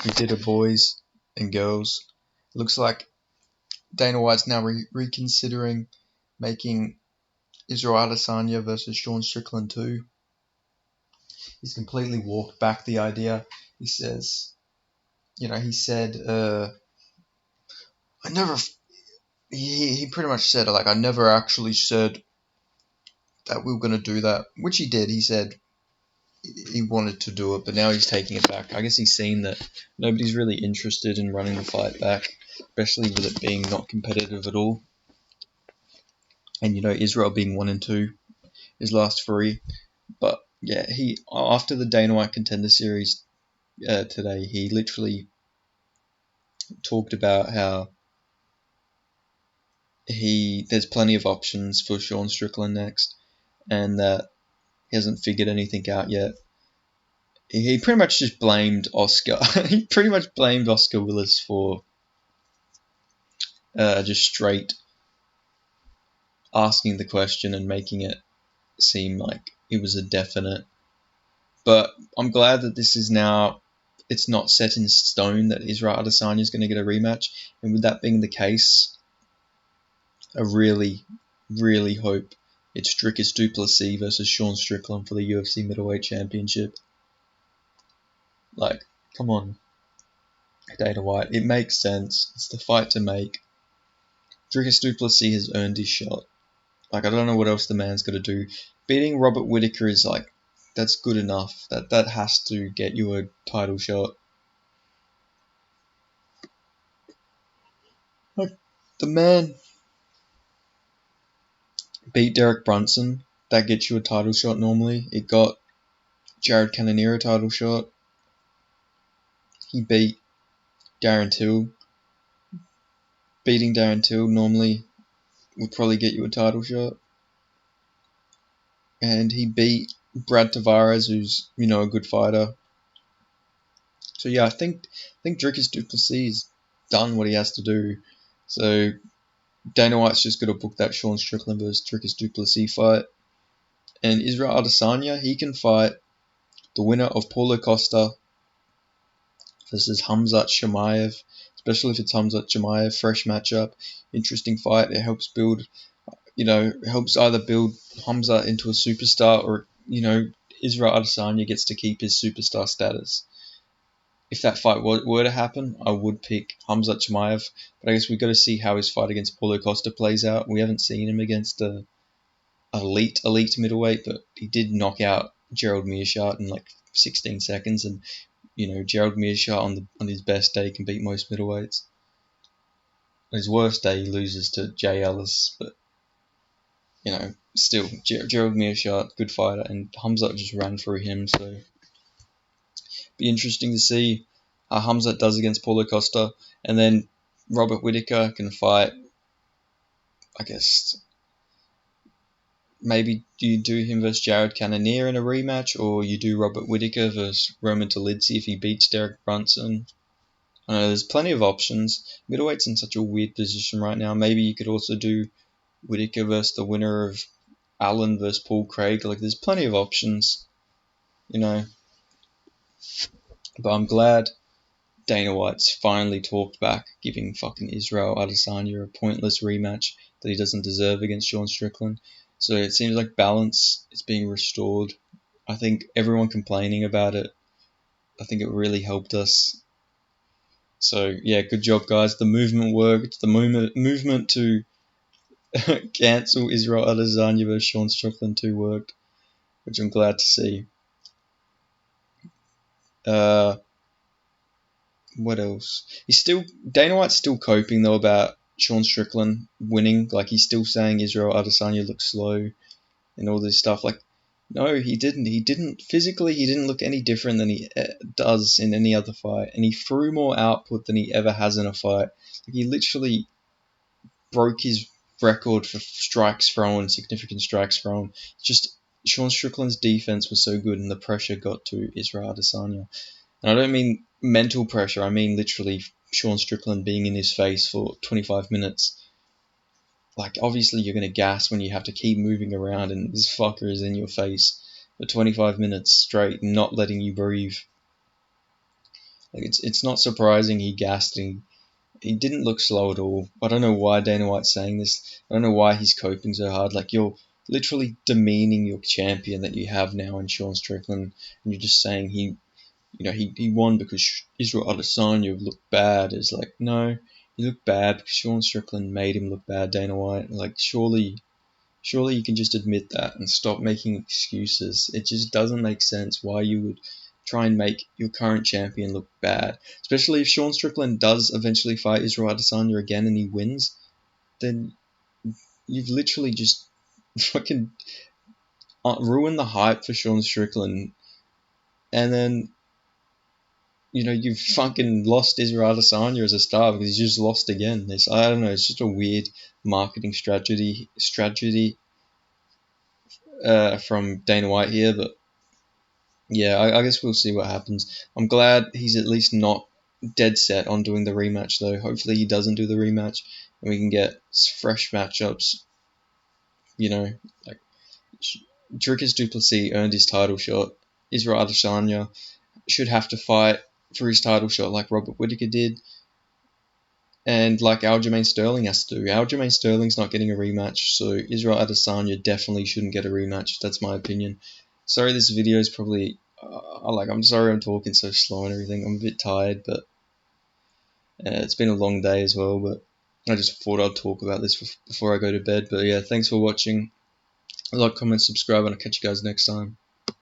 He did it, boys and girls. Looks like Dana White's now reconsidering making Israel Adesanya versus Sean Strickland 2. He's completely walked back the idea. He says, he said, I never. He pretty much said, like, I never actually said that we were going to do that, which he did. He said he wanted to do it, but now he's taking it back. I guess he's seen that nobody's really interested in running the fight back, especially with it being not competitive at all. And, Israel being 1 and 2, his last 3. But, yeah, he after the Dana White Contender Series today, he literally talked about how there's plenty of options for Sean Strickland next, and that he hasn't figured anything out yet. He pretty much just blamed Oscar. He pretty much blamed Oscar Willis for just straight asking the question and making it seem like it was a definite. But I'm glad that this is now, it's not set in stone that Israel Adesanya is going to get a rematch. And with that being the case, I really, really hope it's Dricus du Plessis versus Sean Strickland for the UFC Middleweight Championship. Like, come on, Dana White. It makes sense. It's the fight to make. Dricus du Plessis has earned his shot. Like, I don't know what else the man's got to do. Beating Robert Whitaker is like, that's good enough. That has to get you a title shot. Like, the man beat Derek Brunson. That gets you a title shot normally. It got Jared Cannonier a title shot. He beat Darren Till. Beating Darren Till normally would probably get you a title shot. And he beat Brad Tavares, who's, a good fighter. So yeah, I think Dricus du Plessis done what he has to do. So Dana White's just got to book that Sean Strickland versus Dricus du Plessis fight. And Israel Adesanya, he can fight the winner of Paulo Costa versus Khamzat Chimaev, especially if it's Khamzat Chimaev, fresh matchup, interesting fight. It helps build, helps either build Khamzat into a superstar or, Israel Adesanya gets to keep his superstar status. If that fight were to happen, I would pick Khamzat Chimaev, but I guess we've got to see how his fight against Paulo Costa plays out. We haven't seen him against a elite middleweight, but he did knock out Gerald Meerschaert in like 16 seconds, and Gerald Meerschaert on his best day can beat most middleweights. On his worst day, he loses to Jay Ellis, but still Gerald Meerschaert, good fighter, and Khamzat just ran through him, so be interesting to see how Khamzat does against Paulo Costa. And then Robert Whitaker can fight, I guess, maybe you do him versus Jared Cannonier in a rematch, or you do Robert Whitaker versus Roman Dolidze if he beats Derek Brunson. I know there's plenty of options. Middleweight's in such a weird position right now. Maybe you could also do Whitaker versus the winner of Allen versus Paul Craig. Like, there's plenty of options, But I'm glad Dana White's finally talked back, giving fucking Israel Adesanya a pointless rematch that he doesn't deserve against Sean Strickland. So it seems like balance is being restored. I think everyone complaining about it, I think it really helped us. So yeah, good job, guys. The movement worked. The movement to cancel Israel Adesanya versus Sean Strickland 2 worked, which I'm glad to see. What else? Dana White's still coping though about Sean Strickland winning. Like, he's still saying Israel Adesanya looks slow and all this stuff. Like, no, he didn't physically. He didn't look any different than he does in any other fight, and he threw more output than he ever has in a fight. Like, he literally broke his record for strikes thrown, significant strikes thrown. Just Sean Strickland's defense was so good, and the pressure got to Israel Adesanya. And I don't mean mental pressure, I mean literally Sean Strickland being in his face for 25 minutes. Like, obviously you're going to gas when you have to keep moving around and this fucker is in your face for 25 minutes straight, not letting you breathe. Like it's not surprising he gassed and he didn't look slow at all. I don't know why Dana White's saying this. I don't know why he's coping so hard. Like, you're literally demeaning your champion that you have now in Sean Strickland, and you're just saying he won because Israel Adesanya looked bad. It's like, no, he looked bad because Sean Strickland made him look bad. Dana White, like, surely you can just admit that and stop making excuses. It just doesn't make sense why you would try and make your current champion look bad. Especially if Sean Strickland does eventually fight Israel Adesanya again and he wins, then you've literally just fucking ruined the hype for Sean Strickland. And then, you've fucking lost Israel Adesanya as a star because he's just lost again. I don't know, it's just a weird marketing strategy from Dana White here, but yeah, I guess we'll see what happens. I'm glad he's at least not dead set on doing the rematch, though. Hopefully he doesn't do the rematch, and we can get fresh matchups. Like Dricus du Plessis earned his title shot. Israel Adesanya should have to fight for his title shot like Robert Whittaker did, and like Aljamain Sterling has to do. Aljamain Sterling's not getting a rematch, so Israel Adesanya definitely shouldn't get a rematch. That's my opinion. Sorry, this video is probably I'm sorry I'm talking so slow and everything. I'm a bit tired, but it's been a long day as well. But I just thought I'd talk about this before I go to bed. But yeah, thanks for watching. Like, comment, subscribe, and I'll catch you guys next time.